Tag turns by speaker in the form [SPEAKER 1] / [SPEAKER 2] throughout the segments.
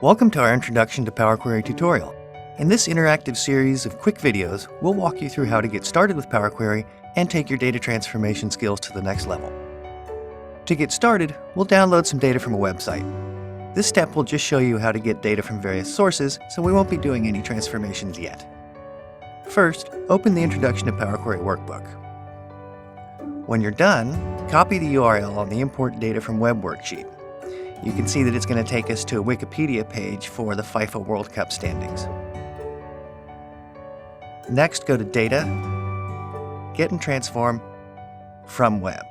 [SPEAKER 1] Welcome to our Introduction to Power Query tutorial. In this interactive series of quick videos, we'll walk you through how to get started with Power Query and take your data transformation skills to the next level. To get started, we'll download some data from a website. This step will just show you how to get data from various sources, so we won't be doing any transformations yet. First, open the Introduction to Power Query workbook. When you're done, copy the URL on the Import Data from Web worksheet. You can see that it's going to take us to a Wikipedia page for the FIFA World Cup standings. Next, go to Data, Get and Transform from Web.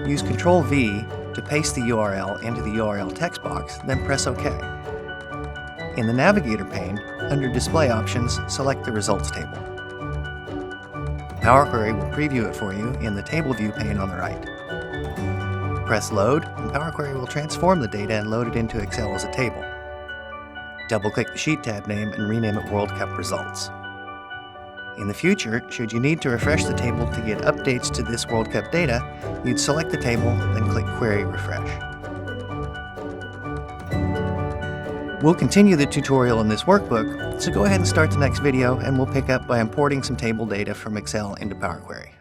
[SPEAKER 1] Use Ctrl-V to paste the URL into the URL text box, then press OK. In the Navigator pane, under Display Options, select the Results table. Power Query will preview it for you in the Table View pane on the right. Press Load, and Power Query will transform the data and load it into Excel as a table. Double-click the Sheet tab name and rename it World Cup Results. In the future, should you need to refresh the table to get updates to this World Cup data, you'd select the table, then click Query Refresh. We'll continue the tutorial in this workbook, so go ahead and start the next video and we'll pick up by importing some table data from Excel into Power Query.